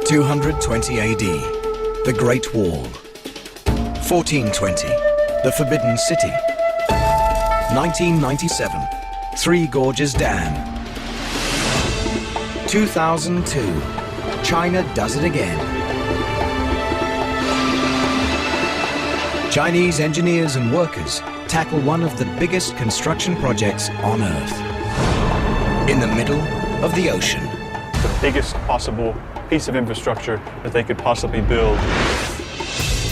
220 AD, the Great Wall. 1420, the Forbidden City. 1997, Three Gorges Dam. 2002, China does it again. Chinese engineers and workers tackle one of the biggest construction projects on Earth. In the middle of the ocean. The biggest possible piece of infrastructure that they could possibly build.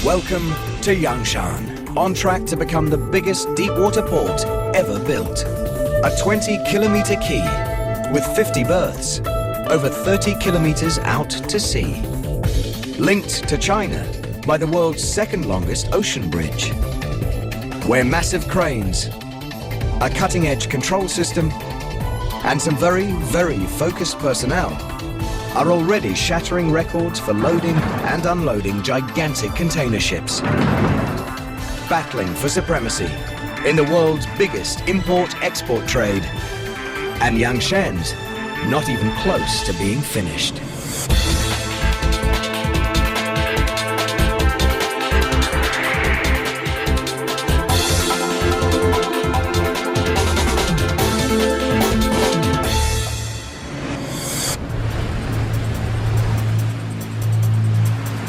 Welcome to Yangshan, on track to become the biggest deep-water port ever built. A 20-kilometer quay with 50 berths, over 30 kilometers out to sea. Linked to China by the world's second-longest ocean bridge, where massive cranes, a cutting-edge control system, and some very, very focused personnel are already shattering records for loading and unloading gigantic container ships. Battling for supremacy in the world's biggest import-export trade. And Yangshan's not even close to being finished.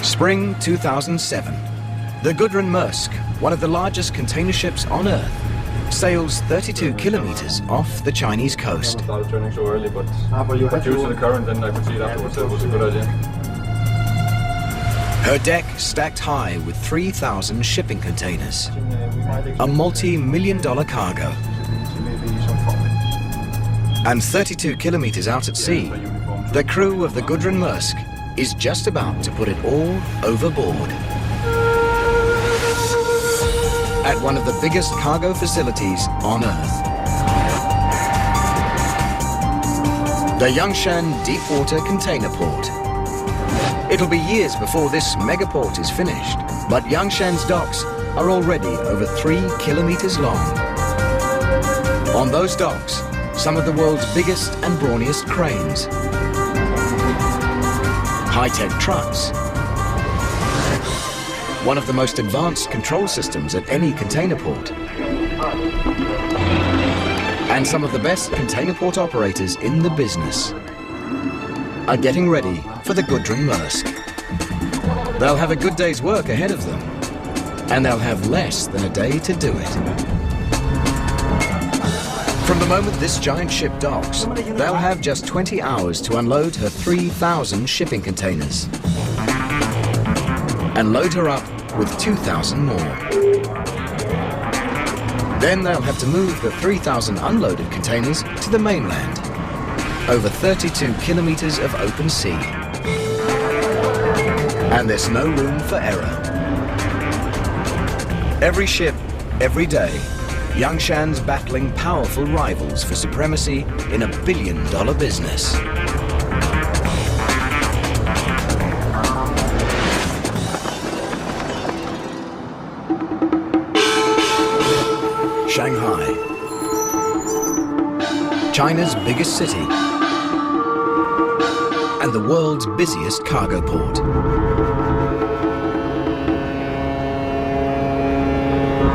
Spring 2007. The Gudrun Maersk, one of the largest container ships on Earth, sails 32 kilometers off the Chinese coast. Started turning so early, but due to the current, then I could see it afterwards. It was a good idea. Her deck stacked high with 3,000 shipping containers. A multi-million-dollar cargo. And 32 kilometers out at sea, the crew of the Gudrun Maersk is just about to put it all overboard. At one of the biggest cargo facilities on Earth. The Yangshan Deepwater Container Port. It'll be years before this megaport is finished, but Yangshan's docks are already over 3 kilometers long. On those docks, some of the world's biggest and brawniest cranes. High-tech trucks. One of the most advanced control systems at any container port. And some of the best container port operators in the business are getting ready for the Gudrun Maersk. They'll have a good day's work ahead of them, and they'll have less than a day to do it. From the moment this giant ship docks, they'll have just 20 hours to unload her 3,000 shipping containers and load her up with 2,000 more. Then they'll have to move the 3,000 unloaded containers to the mainland, over 32 kilometers of open sea. And there's no room for error. Every ship, every day, Yangshan's battling powerful rivals for supremacy in a billion-dollar business. Shanghai, China's biggest city and the world's busiest cargo port.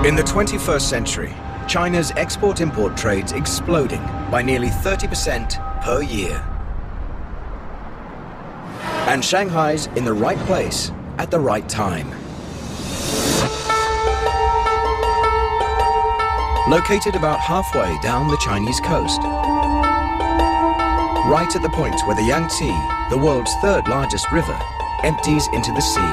In the 21st century, China's export-import trade's exploding by nearly 30% per year. And Shanghai's in the right place at the right time. Located about halfway down the Chinese coast. Right at the point where the Yangtze, the world's third largest river, empties into the sea.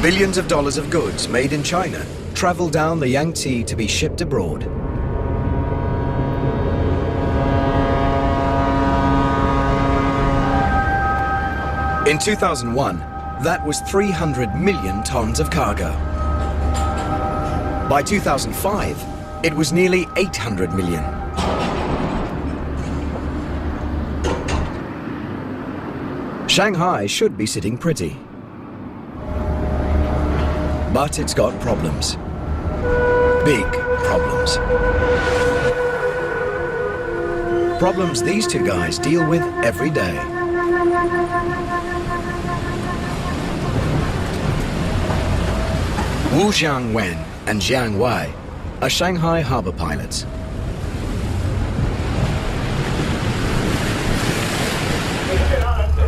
Billions of dollars of goods made in China travel down the Yangtze to be shipped abroad. In 2001, that was 300 million tons of cargo. By 2005, it was nearly 800 million. Shanghai should be sitting pretty. But it's got problems. Big problems. Problems these two guys deal with every day. Wu Jiangwen and Jiang Wei are Shanghai harbor pilots.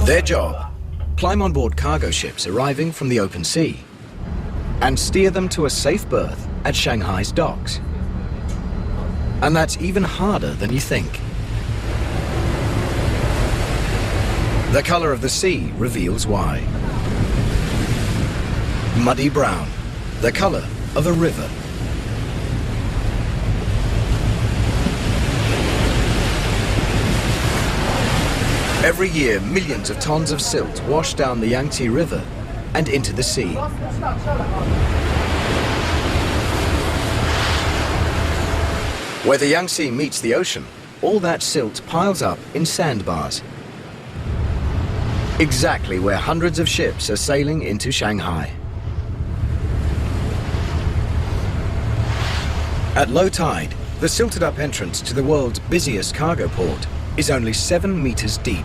Their job, climb on board cargo ships arriving from the open sea and steer them to a safe berth at Shanghai's docks. And that's even harder than you think. The color of the sea reveals why. Muddy brown, the color of a river. Every year, millions of tons of silt wash down the Yangtze River and into the sea. Where the Yangtze meets the ocean, all that silt piles up in sandbars. Exactly where hundreds of ships are sailing into Shanghai. At low tide, the silted-up entrance to the world's busiest cargo port is only 7 meters deep.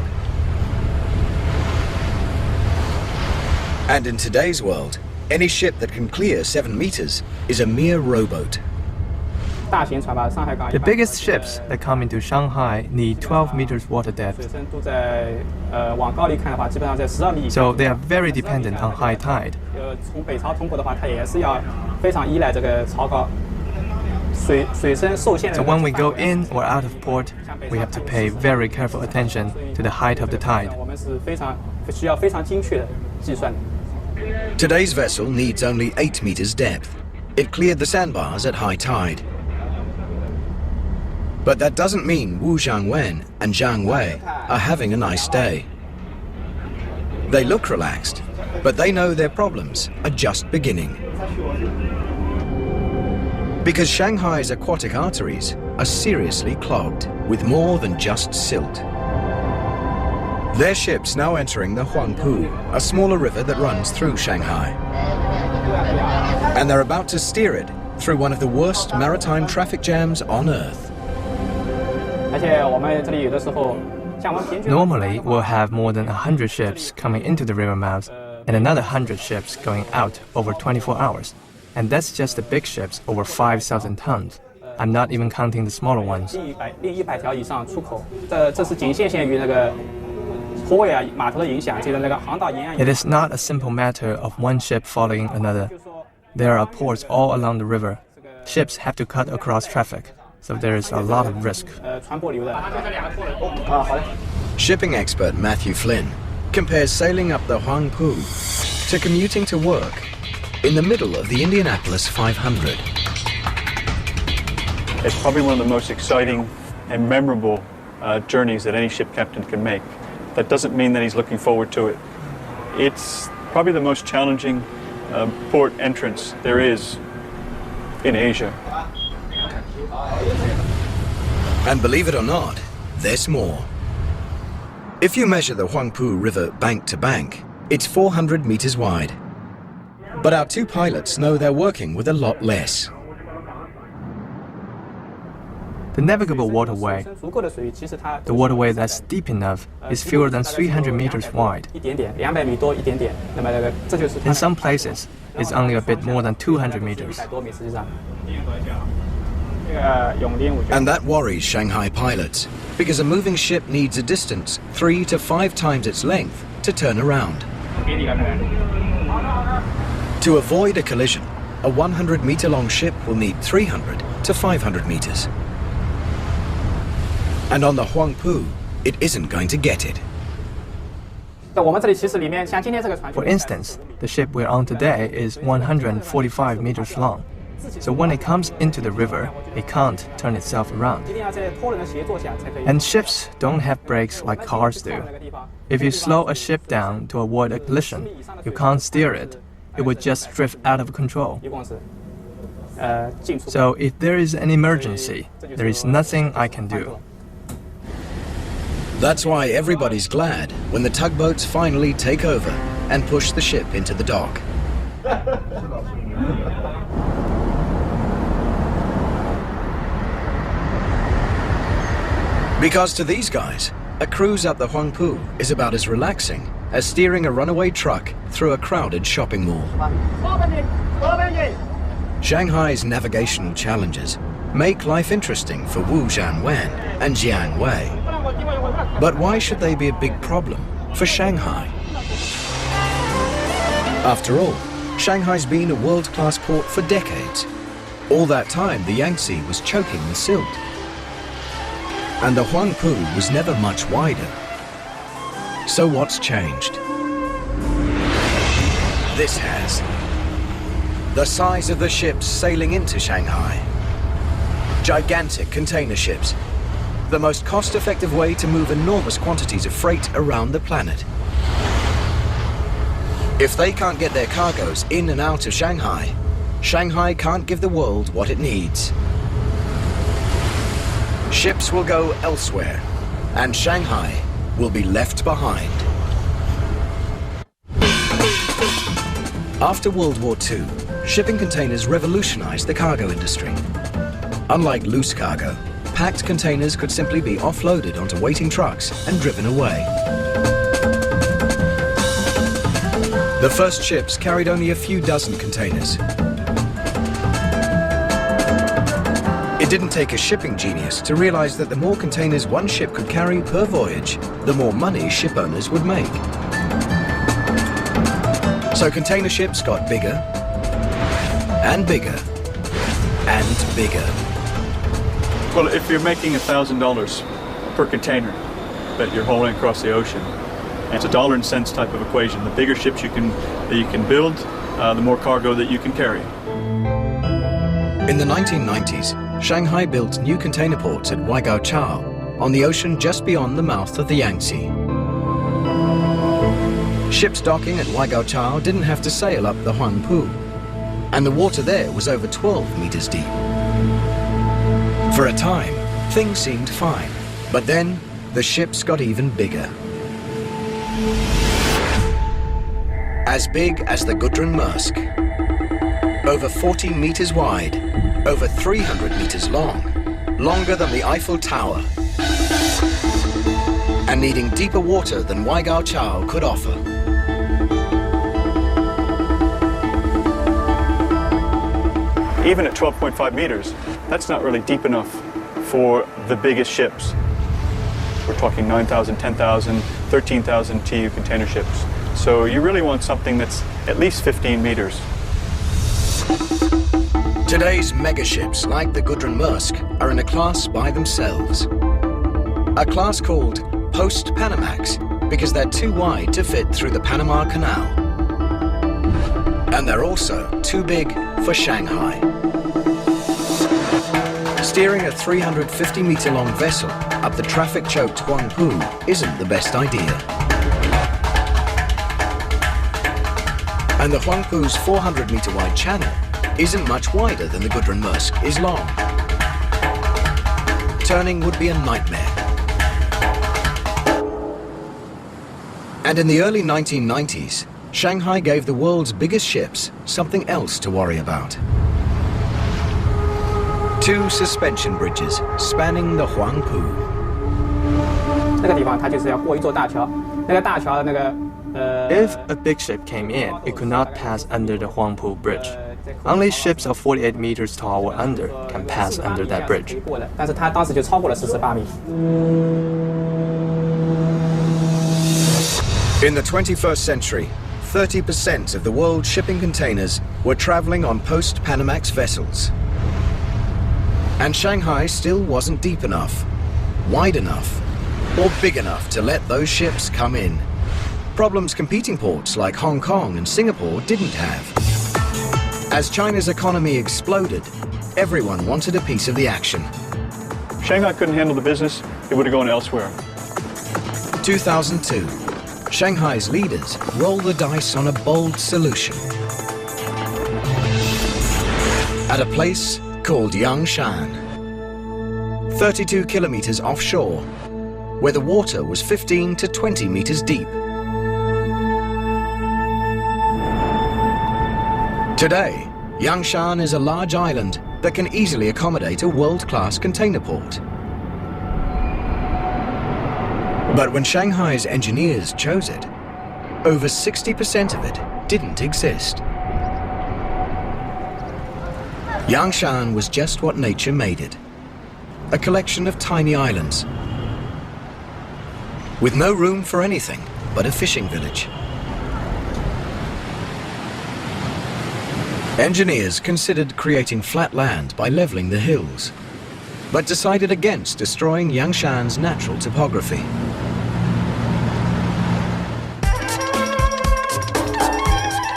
And in today's world, any ship that can clear 7 meters is a mere rowboat. The biggest ships that come into Shanghai need 12 meters water depth. So they are very dependent on high tide. So when we go in or out of port, we have to pay very careful attention to the height of the tide. Today's vessel needs only 8 meters depth. It cleared the sandbars at high tide. But that doesn't mean Wu Jiangwen and Jiang Wei are having a nice day. They look relaxed, but they know their problems are just beginning. Because Shanghai's aquatic arteries are seriously clogged with more than just silt. Their ship's now entering the Huangpu, a smaller river that runs through Shanghai. And they're about to steer it through one of the worst maritime traffic jams on Earth. Normally, we'll have more than 100 ships coming into the river mouth and another 100 ships going out over 24 hours. And that's just the big ships over 5,000 tons. I'm not even counting the smaller ones. It is not a simple matter of one ship following another. There are ports all along the river. Ships have to cut across traffic, so there is a lot of risk. Shipping expert Matthew Flynn compares sailing up the Huangpu to commuting to work in the middle of the Indianapolis 500. It's probably one of the most exciting and memorable journeys that any ship captain can make. That doesn't mean that he's looking forward to it. It's probably the most challenging port entrance there is in Asia. And believe it or not, there's more. If you measure the Huangpu River bank to bank, it's 400 meters wide. But our two pilots know they're working with a lot less. The navigable waterway, the waterway that's deep enough, is fewer than 300 meters wide. In some places, it's only a bit more than 200 meters. And that worries Shanghai pilots, because a moving ship needs a distance 3 to 5 times its length to turn around. To avoid a collision, a 100-meter-long ship will need 300 to 500 meters. And on the Huangpu, it isn't going to get it. For instance, the ship we're on today is 145 meters long. So when it comes into the river, it can't turn itself around. And ships don't have brakes like cars do. If you slow a ship down to avoid a collision, you can't steer it. It would just drift out of control. So if there is an emergency, there is nothing I can do. That's why everybody's glad when the tugboats finally take over and push the ship into the dock. Because to these guys, a cruise up the Huangpu is about as relaxing as steering a runaway truck through a crowded shopping mall. Shanghai's navigational challenges make life interesting for Wu Zhanwen and Jiang Wei. But why should they be a big problem for Shanghai? After all, Shanghai's been a world-class port for decades. All that time, the Yangtze was choking with silt. And the Huangpu was never much wider. So what's changed? This has. The size of the ships sailing into Shanghai. Gigantic container ships. The most cost-effective way to move enormous quantities of freight around the planet. If they can't get their cargoes in and out of Shanghai, Shanghai can't give the world what it needs. Ships will go elsewhere, and Shanghai will be left behind. After World War II, shipping containers revolutionized the cargo industry. Unlike loose cargo, packed containers could simply be offloaded onto waiting trucks and driven away. The first ships carried only a few dozen containers. It didn't take a shipping genius to realize that the more containers one ship could carry per voyage, the more money ship owners would make. So container ships got bigger and bigger and bigger. Well, if you're making $1,000 per container that you're hauling across the ocean, it's a dollar and cents type of equation. The bigger ships that you can build, the more cargo that you can carry. In the 1990s, Shanghai built new container ports at Waigaoqiao on the ocean just beyond the mouth of the Yangtze. Ships docking at Waigaoqiao didn't have to sail up the Huangpu, and the water there was over 12 meters deep. For a time, things seemed fine, but then the ships got even bigger. As big as the Gudrun Maersk, over 40 meters wide, over 300 meters long, longer than the Eiffel Tower, and needing deeper water than Waigaoqiao could offer. Even at 12.5 meters, that's not really deep enough for the biggest ships. We're talking 9,000, 10,000, 13,000 TEU container ships. So you really want something that's at least 15 meters. Today's megaships, like the Gudrun Maersk, are in a class by themselves. A class called Post-Panamax, because they're too wide to fit through the Panama Canal. And they're also too big for Shanghai. Steering a 350-meter-long vessel up the traffic-choked Huangpu isn't the best idea. And the Huangpu's 400-meter-wide channel isn't much wider than the Gudrun Maersk is long. Turning would be a nightmare. And in the early 1990s, Shanghai gave the world's biggest ships something else to worry about. 2 suspension bridges spanning the Huangpu. If a big ship came in, it could not pass under the Huangpu Bridge. Only ships of 48 meters tall or under can pass under that bridge. In the 21st century, 30% of the world's shipping containers were traveling on post-Panamax vessels. And Shanghai still wasn't deep enough, wide enough, or big enough to let those ships come in. Problems competing ports like Hong Kong and Singapore didn't have. As China's economy exploded, everyone wanted a piece of the action. Shanghai couldn't handle the business, it would have gone elsewhere. 2002, Shanghai's leaders rolled the dice on a bold solution. At a place called Yangshan, 32 kilometers offshore, where the water was 15 to 20 meters deep. Today, Yangshan is a large island that can easily accommodate a world-class container port. But when Shanghai's engineers chose it, over 60% of it didn't exist. Yangshan was just what nature made it, a collection of tiny islands, with no room for anything but a fishing village. Engineers considered creating flat land by leveling the hills, but decided against destroying Yangshan's natural topography.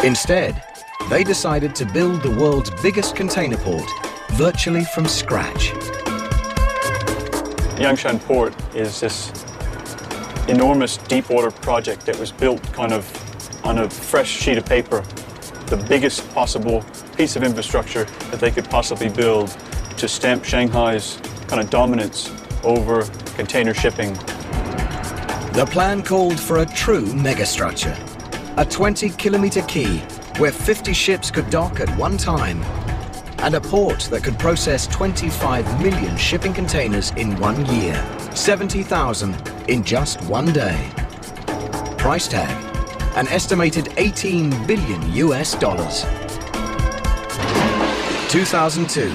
Instead, they decided to build the world's biggest container port virtually from scratch. Yangshan Port is this enormous deep water project that was built kind of on a fresh sheet of paper, the biggest possible piece of infrastructure that they could possibly build to stamp Shanghai's kind of dominance over container shipping. The plan called for a true megastructure, a 20-kilometer quay where 50 ships could dock at one time, and a port that could process 25 million shipping containers in 1 year, 70,000 in just 1 day. Price tag, an estimated 18 billion US dollars. 2002,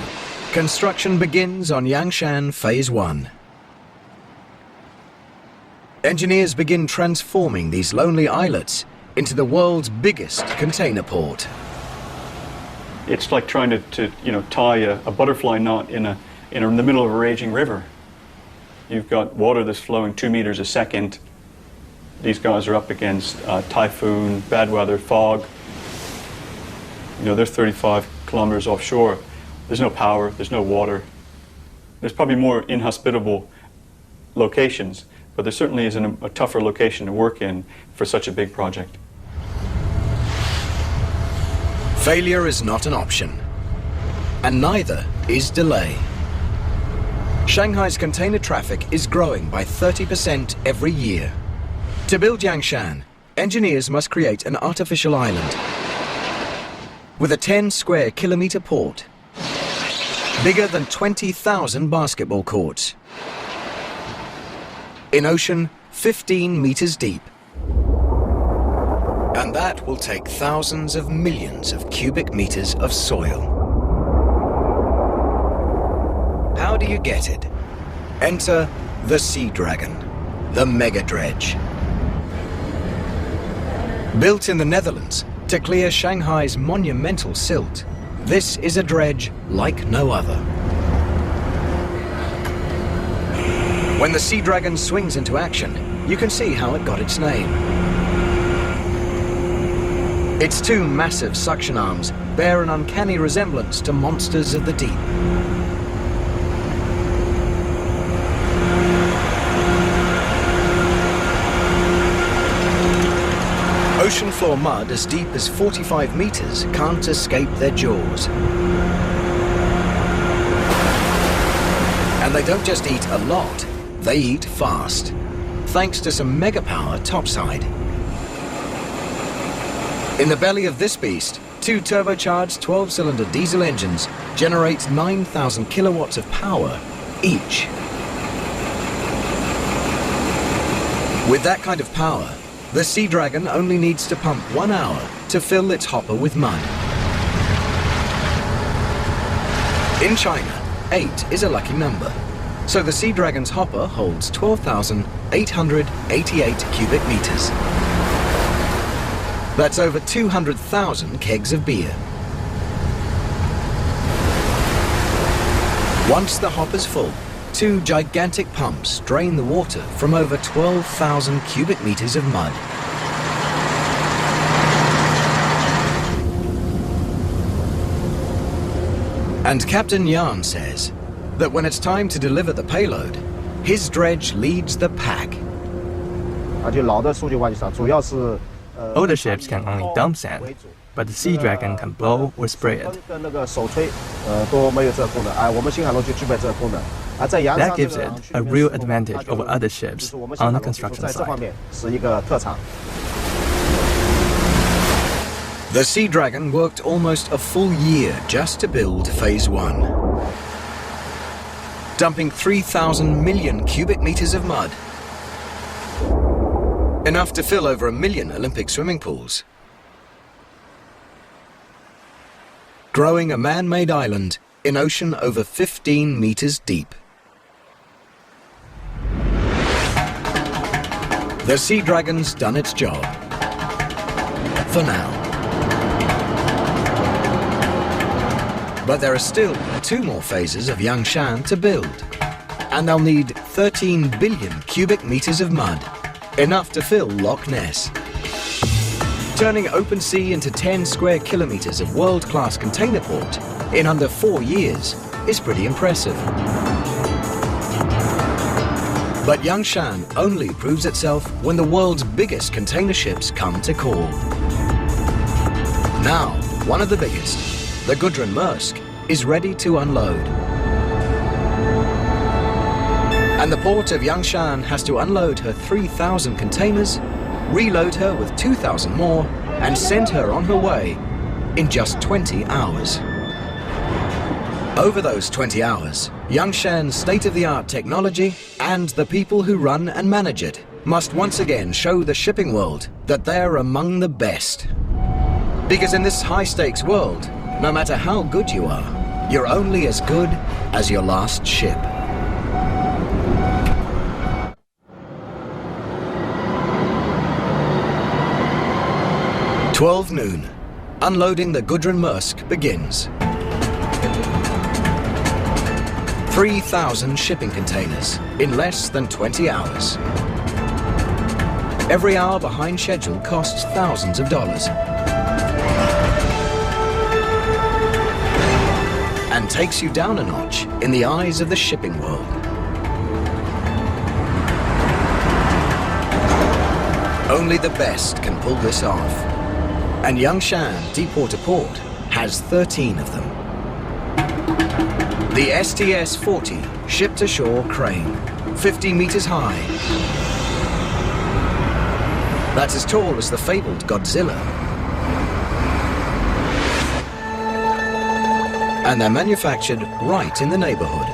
construction begins on Yangshan Phase 1. Engineers begin transforming these lonely islets into the world's biggest container port. It's like trying to tie a butterfly knot in the middle of a raging river. You've got water that's flowing 2 meters a second. These guys are up against typhoon, bad weather, fog. They're 35 kilometers offshore. There's no power, there's no water. There's probably more inhospitable locations, but there certainly isn't a tougher location to work in for such a big project. Failure is not an option, and neither is delay. Shanghai's container traffic is growing by 30% every year. To build Yangshan, engineers must create an artificial island with a 10-square-kilometer port, bigger than 20,000 basketball courts, in ocean 15 meters deep. And that will take thousands of millions of cubic meters of soil. How do you get it? Enter the Sea Dragon, the mega dredge. Built in the Netherlands to clear Shanghai's monumental silt, this is a dredge like no other. When the Sea Dragon swings into action, you can see how it got its name. Its two massive suction arms bear an uncanny resemblance to monsters of the deep. Ocean floor mud as deep as 45 meters can't escape their jaws. And they don't just eat a lot, they eat fast, thanks to some mega power topside. In the belly of this beast, two turbocharged 12-cylinder diesel engines generate 9,000 kilowatts of power each. With that kind of power, the Sea Dragon only needs to pump 1 hour to fill its hopper with mud. In China, 8 is a lucky number, so the Sea Dragon's hopper holds 12,888 cubic meters. That's over 200,000 kegs of beer. Once the hopper's full, two gigantic pumps drain the water from over 12,000 cubic meters of mud. And Captain Yan says that when it's time to deliver the payload, his dredge leads the pack. Older ships can only dump sand, but the Sea Dragon can blow or spray it. That gives it a real advantage over other ships on the construction site. The Sea Dragon worked almost a full year just to build Phase 1. Dumping 3,000 million cubic meters of mud enough to fill over 1 million Olympic swimming pools. Growing a man-made island in ocean over 15 meters deep. The Sea Dragon's done its job. For now. But there are still 2 more phases of Yangshan to build. And they'll need 13 billion cubic meters of mud, enough to fill Loch Ness. Turning open sea into 10 square kilometers of world-class container port in under 4 years is pretty impressive. But Yangshan only proves itself when the world's biggest container ships come to call. Now, one of the biggest, the Gudrun Maersk, is ready to unload. And the port of Yangshan has to unload her 3,000 containers, reload her with 2,000 more, and send her on her way in just 20 hours. Over those 20 hours, Yangshan's state-of-the-art technology and the people who run and manage it must once again show the shipping world that they're among the best. Because in this high-stakes world, no matter how good you are, you're only as good as your last ship. 12 noon. Unloading the Gudrun Maersk begins. 3,000 shipping containers in less than 20 hours. Every hour behind schedule costs thousands of dollars. And takes you down a notch in the eyes of the shipping world. Only the best can pull this off. And Yangshan Deepwater Port has 13 of them. The STS-40 ship-to-shore crane, 50 meters high. That's as tall as the fabled Godzilla. And they're manufactured right in the neighborhood,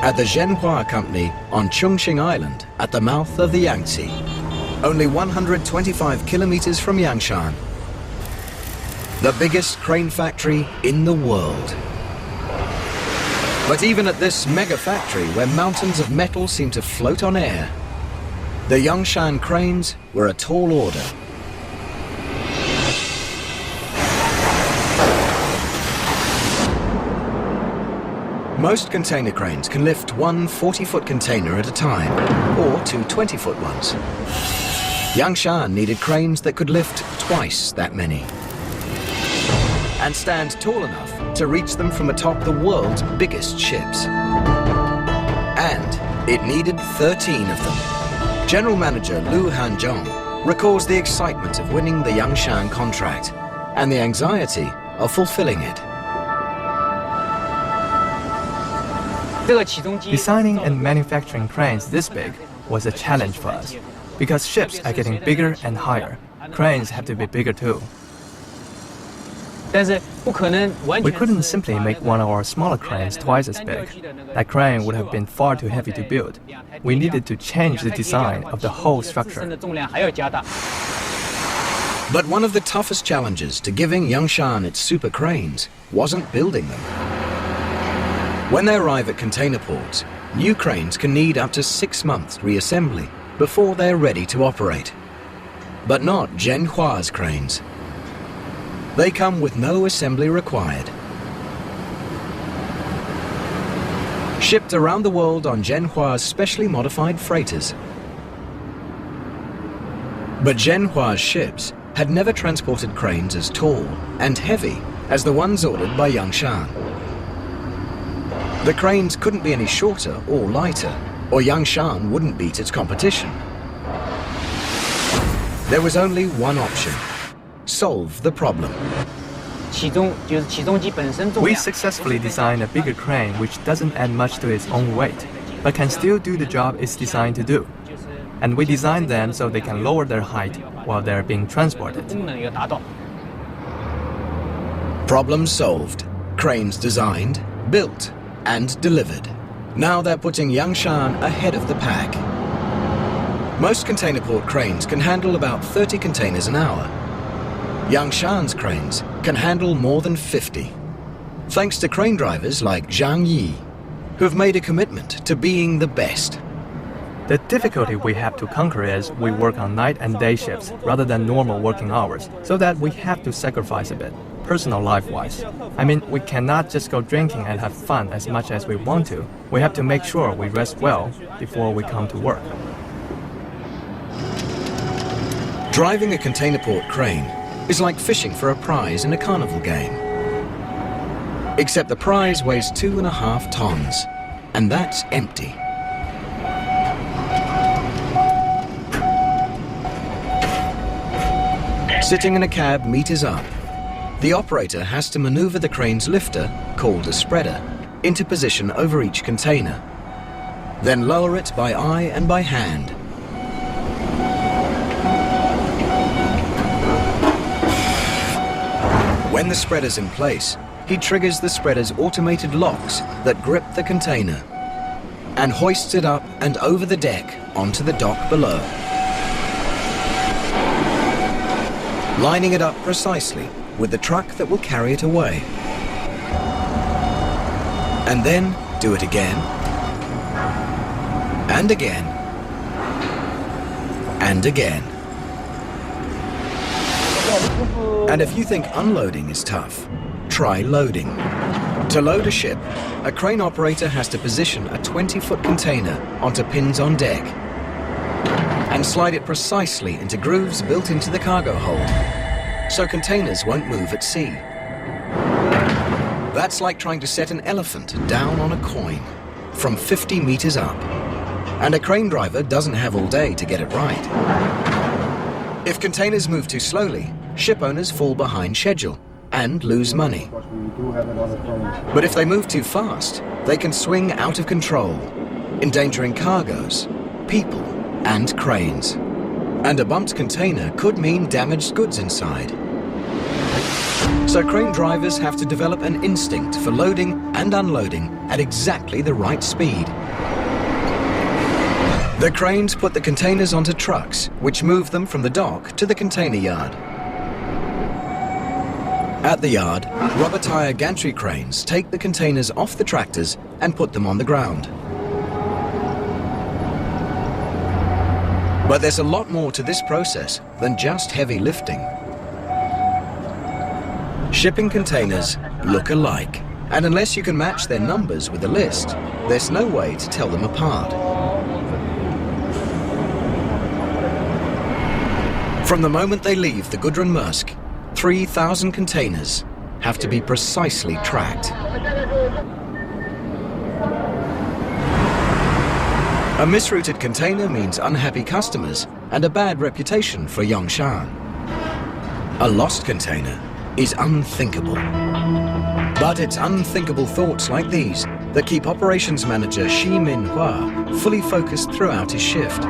at the Zhenhua Company on Chongqing Island at the mouth of the Yangtze, only 125 kilometers from Yangshan. The biggest crane factory in the world. But even at this mega factory where mountains of metal seem to float on air, the Yangshan cranes were a tall order. Most container cranes can lift one 40-foot container at a time, or two 20-foot ones. Yangshan needed cranes that could lift twice that many, and stand tall enough to reach them from atop the world's biggest ships. And it needed 13 of them. General Manager Lu Hanzhong recalls the excitement of winning the Yangshan contract and the anxiety of fulfilling it. Designing and manufacturing cranes this big was a challenge for us, because ships are getting bigger and higher. Cranes have to be bigger too. We couldn't simply make one of our smaller cranes twice as big. That crane would have been far too heavy to build. We needed to change the design of the whole structure. But one of the toughest challenges to giving Yangshan its super cranes wasn't building them. When they arrive at container ports, new cranes can need up to 6 months reassembly before they're ready to operate. But not Zhenhua's cranes. They come with no assembly required. Shipped around the world on Zhenhua's specially modified freighters. But Zhenhua's ships had never transported cranes as tall and heavy as the ones ordered by Yangshan. The cranes couldn't be any shorter or lighter, or Yangshan wouldn't beat its competition. There was only one option: solve the problem. We successfully designed a bigger crane which doesn't add much to its own weight, but can still do the job it's designed to do. And we designed them so they can lower their height while they're being transported. Problem solved. Cranes designed, built, and delivered. Now they're putting Yangshan ahead of the pack. Most container port cranes can handle about 30 containers an hour. Yangshan's cranes can handle more than 50, thanks to crane drivers like Zhang Yi, who've made a commitment to being the best. The difficulty we have to conquer is we work on night and day shifts rather than normal working hours, so that we have to sacrifice a bit, personal life-wise. I mean, we cannot just go drinking and have fun as much as we want to. We have to make sure we rest well before we come to work. Driving a container port crane is like fishing for a prize in a carnival game. Except the prize weighs 2.5 tons, and that's empty. Sitting in a cab meters up, the operator has to maneuver the crane's lifter, called a spreader, into position over each container, then lower it by eye and by hand. When the spreader's in place, he triggers the spreader's automated locks that grip the container and hoists it up and over the deck onto the dock below, lining it up precisely with the truck that will carry it away. And then do it again, and again, and again. And if you think unloading is tough, try loading. To load a ship, a crane operator has to position a 20-foot container onto pins on deck and slide it precisely into grooves built into the cargo hold, so containers won't move at sea. That's like trying to set an elephant down on a coin from 50 meters up, and a crane driver doesn't have all day to get it right. If containers move too slowly, ship owners fall behind schedule and lose money. But if they move too fast, they can swing out of control, endangering cargoes, people, and cranes. And a bumped container could mean damaged goods inside. So crane drivers have to develop an instinct for loading and unloading at exactly the right speed. The cranes put the containers onto trucks, which move them from the dock to the container yard. At the yard, rubber tire gantry cranes take the containers off the tractors and put them on the ground. But there's a lot more to this process than just heavy lifting. Shipping containers look alike, and unless you can match their numbers with a list, there's no way to tell them apart. From the moment they leave the Gudrun Maersk, 3,000 containers have to be precisely tracked. A misrouted container means unhappy customers and a bad reputation for Yangshan. A lost container is unthinkable. But it's unthinkable thoughts like these that keep operations manager Shi Minhua fully focused throughout his shift.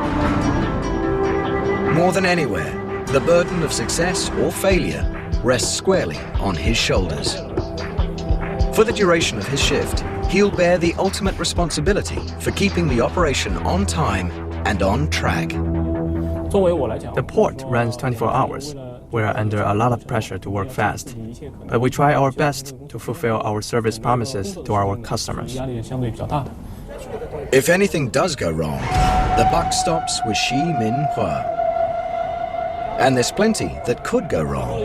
More than anywhere, the burden of success or failure rests squarely on his shoulders. For the duration of his shift, he'll bear the ultimate responsibility for keeping the operation on time and on track. The port runs 24 hours. We are under a lot of pressure to work fast, but we try our best to fulfill our service promises to our customers. If anything does go wrong, the buck stops with Shi Minhua. And there's plenty that could go wrong.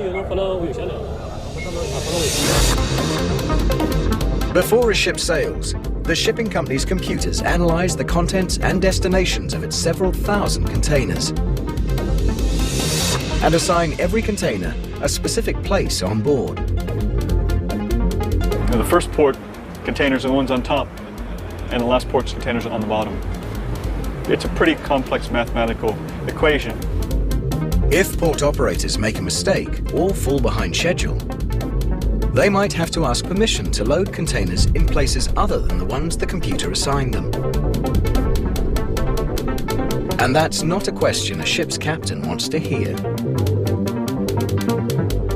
Before a ship sails, the shipping company's computers analyze the contents and destinations of its several thousand containers and assign every container a specific place on board. Now, the first port containers are the ones on top, and the last port's containers are on the bottom. It's a pretty complex mathematical equation. If port operators make a mistake or fall behind schedule, they might have to ask permission to load containers in places other than the ones the computer assigned them. And that's not a question a ship's captain wants to hear.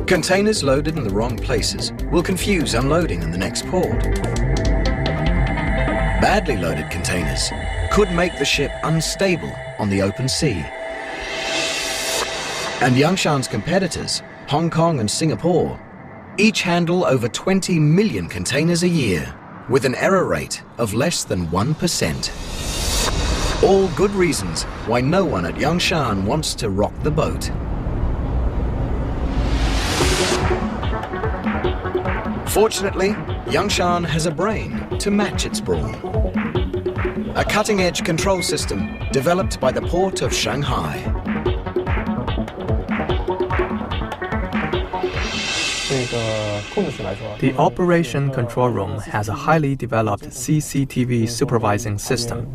Containers loaded in the wrong places will confuse unloading in the next port. Badly loaded containers could make the ship unstable on the open sea. And Yangshan's competitors, Hong Kong and Singapore, each handle over 20 million containers a year with an error rate of less than 1%. All good reasons why no one at Yangshan wants to rock the boat. Fortunately, Yangshan has a brain to match its brawn. A cutting-edge control system developed by the port of Shanghai. The operation control room has a highly developed CCTV supervising system,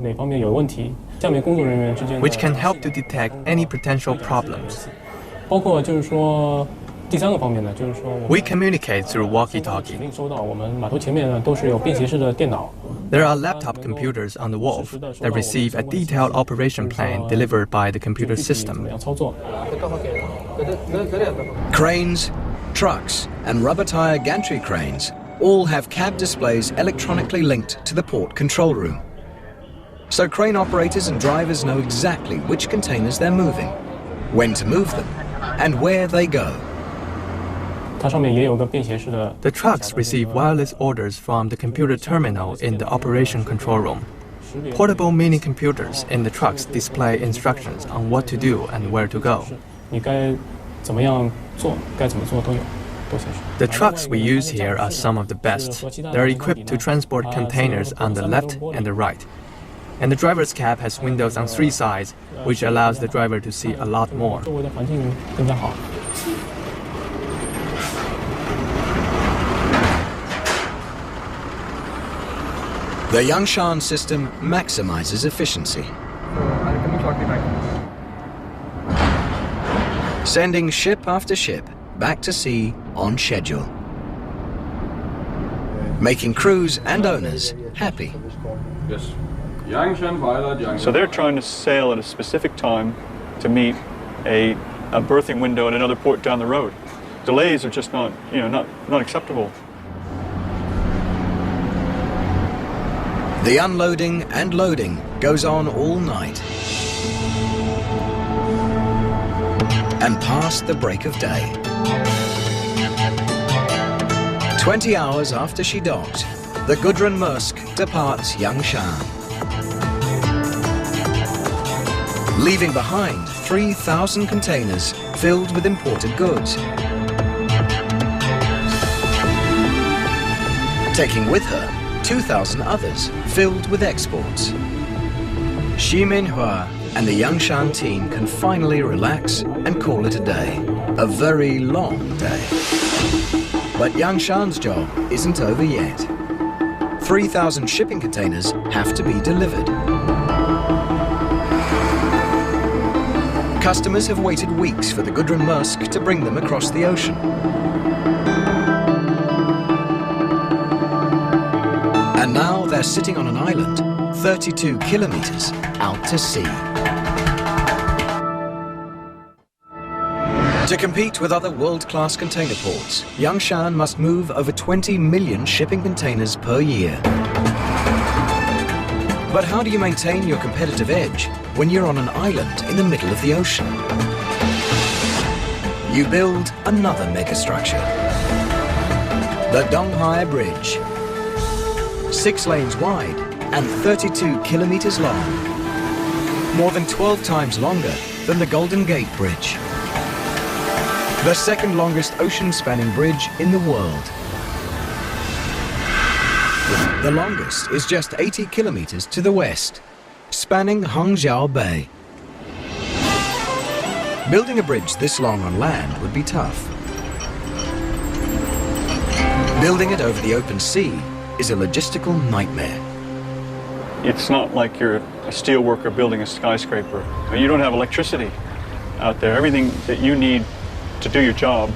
which can help to detect any potential problems. We communicate through walkie-talkie. There are laptop computers on the wharf that receive a detailed operation plan delivered by the computer system. Cranes, trucks and rubber tire gantry cranes all have cab displays electronically linked to the port control room. So crane operators and drivers know exactly which containers they're moving, when to move them, and where they go. The trucks receive wireless orders from the computer terminal in the operation control room. Portable mini computers in the trucks display instructions on what to do and where to go. The trucks we use here are some of the best. They're equipped to transport containers on the left and the right. And the driver's cab has windows on 3 sides, which allows the driver to see a lot more. The Yangshan system maximizes efficiency, sending ship after ship back to sea on schedule, making crews and owners happy. So they're trying to sail at a specific time to meet a berthing window at another port down the road. Delays are just not acceptable. The unloading and loading goes on all night and past the break of day. 20 hours after she docked, the Gudrun Maersk departs Yangshan, leaving behind 3,000 containers filled with imported goods, taking with her 2,000 others filled with exports. Xi Minhua and the Yangshan team can finally relax and call it a day. A very long day. But Yangshan's job isn't over yet. 3,000 shipping containers have to be delivered. Customers have waited weeks for the Gudrun Maersk to bring them across the ocean. And now they're sitting on an island 32 kilometers out to sea. To compete with other world-class container ports, Yangshan must move over 20 million shipping containers per year. But how do you maintain your competitive edge when you're on an island in the middle of the ocean? You build another megastructure. The Donghai Bridge. 6 lanes wide and 32 kilometers long. More than 12 times longer than the Golden Gate Bridge. The second longest ocean-spanning bridge in the world. The longest is just 80 kilometers to the west, spanning Hangzhou Bay. Building a bridge this long on land would be tough. Building it over the open sea is a logistical nightmare. It's not like you're a steel worker building a skyscraper. You don't have electricity out there. Everything that you need to do your job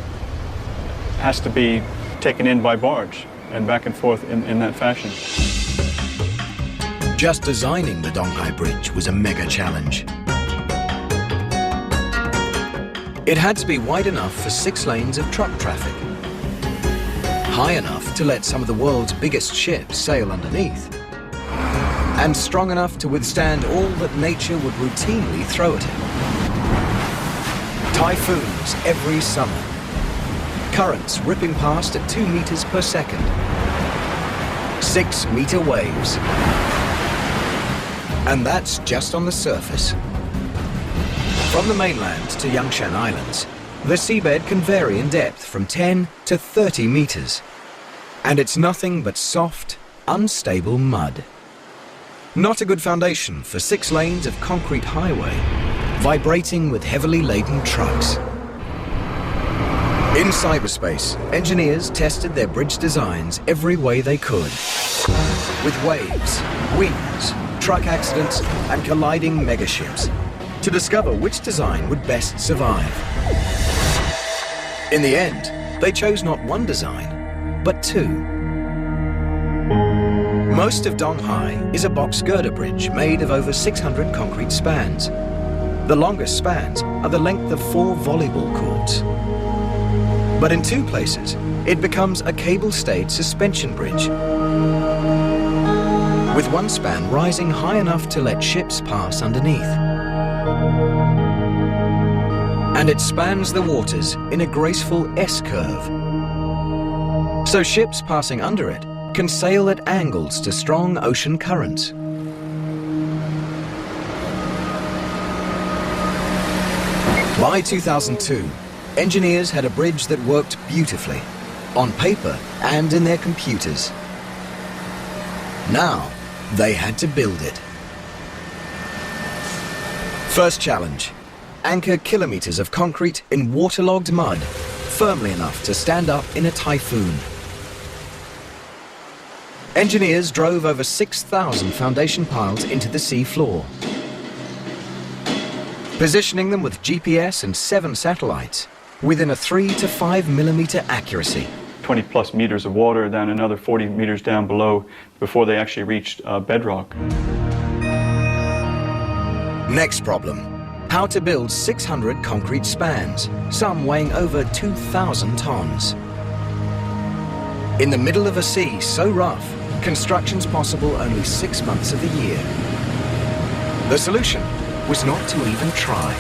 has to be taken in by barge and back and forth in that fashion. Just designing the Donghai Bridge was a mega challenge. It had to be wide enough for 6 lanes of truck traffic, high enough to let some of the world's biggest ships sail underneath, and strong enough to withstand all that nature would routinely throw at it. Typhoons every summer. Currents ripping past at 2 meters per second. 6-meter waves. And that's just on the surface. From the mainland to Yangshan Islands, the seabed can vary in depth from 10 to 30 meters. And it's nothing but soft, unstable mud. Not a good foundation for 6 lanes of concrete highway, vibrating with heavily laden trucks. In cyberspace, engineers tested their bridge designs every way they could. With waves, winds, truck accidents, and colliding megaships, to discover which design would best survive. In the end, they chose not one design, but 2. Most of Donghai is a box girder bridge made of over 600 concrete spans. The longest spans are the length of 4 volleyball courts. But in 2 places, it becomes a cable-stayed suspension bridge, with one span rising high enough to let ships pass underneath. And it spans the waters in a graceful S-curve. So ships passing under it can sail at angles to strong ocean currents. By 2002, engineers had a bridge that worked beautifully, on paper and in their computers. Now, they had to build it. First challenge: anchor kilometers of concrete in waterlogged mud, firmly enough to stand up in a typhoon. Engineers drove over 6,000 foundation piles into the sea floor, positioning them with GPS and 7 satellites within a 3 to 5 millimeter accuracy. 20 plus meters of water, then another 40 meters down below before they actually reached bedrock. Next problem: how to build 600 concrete spans, some weighing over 2,000 tons. In the middle of a sea so rough, construction's possible only 6 months of the year. The solution was not to even try.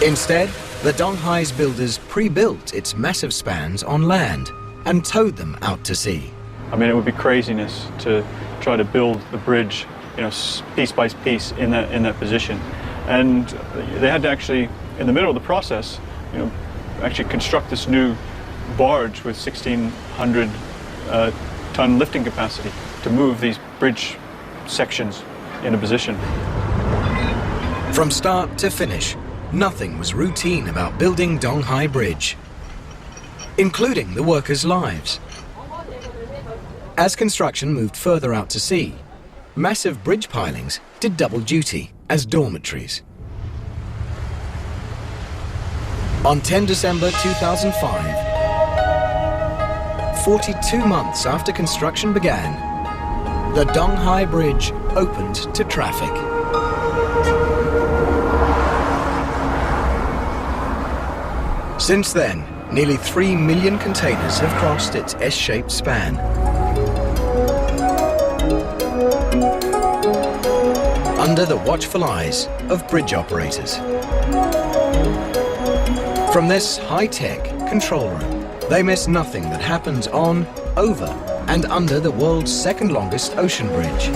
Instead, the Donghai's builders pre-built its massive spans on land and towed them out to sea. I mean, it would be craziness to try to build the bridge, piece by piece in that position. And they had to actually, in the middle of the process, actually construct this new barge with 1,600 ton lifting capacity to move these bridge sections into position. From start to finish, nothing was routine about building Donghai Bridge, including the workers' lives. As construction moved further out to sea, massive bridge pilings did double duty as dormitories. On 10 December 2005, 42 months after construction began, the Donghai Bridge opened to traffic. Since then, nearly 3 million containers have crossed its S-shaped span. Under the watchful eyes of bridge operators. From this high-tech control room, they miss nothing that happens on, over, and under the world's second longest ocean bridge.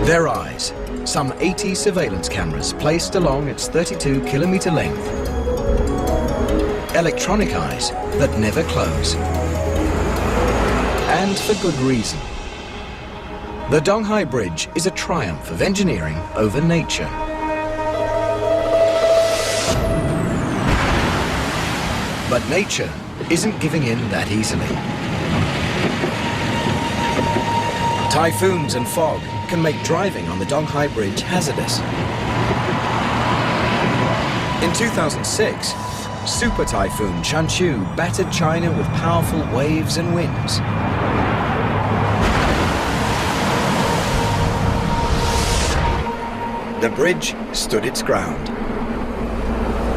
Their eyes, some 80 surveillance cameras placed along its 32-kilometer length. Electronic eyes that never close. And for good reason. The Donghai Bridge is a triumph of engineering over nature. But nature isn't giving in that easily. Typhoons and fog can make driving on the Donghai Bridge hazardous. In 2006, Super Typhoon Chanchu battered China with powerful waves and winds. The bridge stood its ground.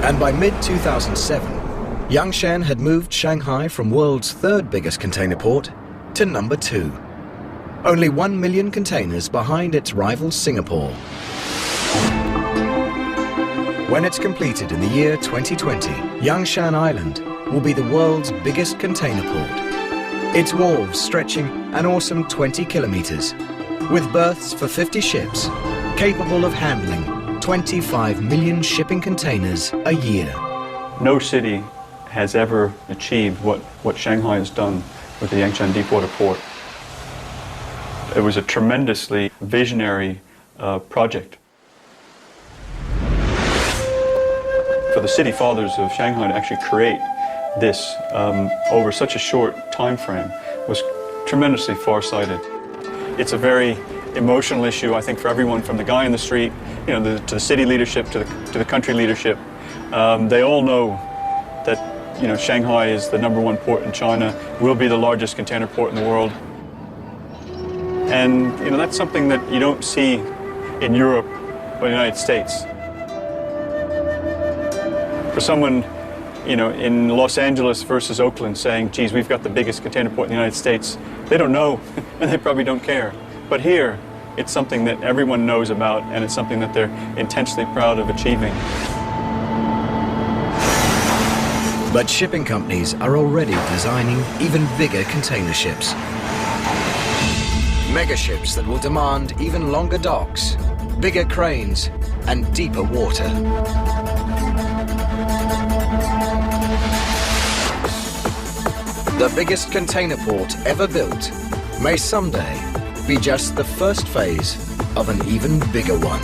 And by mid-2007, Yangshan had moved Shanghai from world's 3rd biggest container port to number 2. Only 1 million containers behind its rival Singapore. When it's completed in the year 2020, Yangshan Island will be the world's biggest container port. Its wharves stretching an awesome 20 kilometers, with berths for 50 ships, capable of handling 25 million shipping containers a year. No city has ever achieved what Shanghai has done with the Yangshan Deepwater Port. It was a tremendously visionary project. For the city fathers of Shanghai to actually create this over such a short time frame was tremendously far-sighted. It's a very emotional issue, I think, for everyone, from the guy in the street, to the city leadership, to the country leadership. They all know that, Shanghai is the #1 port in China, will be the largest container port in the world. And, that's something that you don't see in Europe or the United States. For someone, in Los Angeles versus Oakland saying, geez, we've got the biggest container port in the United States, they don't know, and they probably don't care. But here, it's something that everyone knows about, and it's something that they're intensely proud of achieving. But shipping companies are already designing even bigger container ships. Mega ships that will demand even longer docks, bigger cranes, and deeper water. The biggest container port ever built may someday be just the first phase of an even bigger one.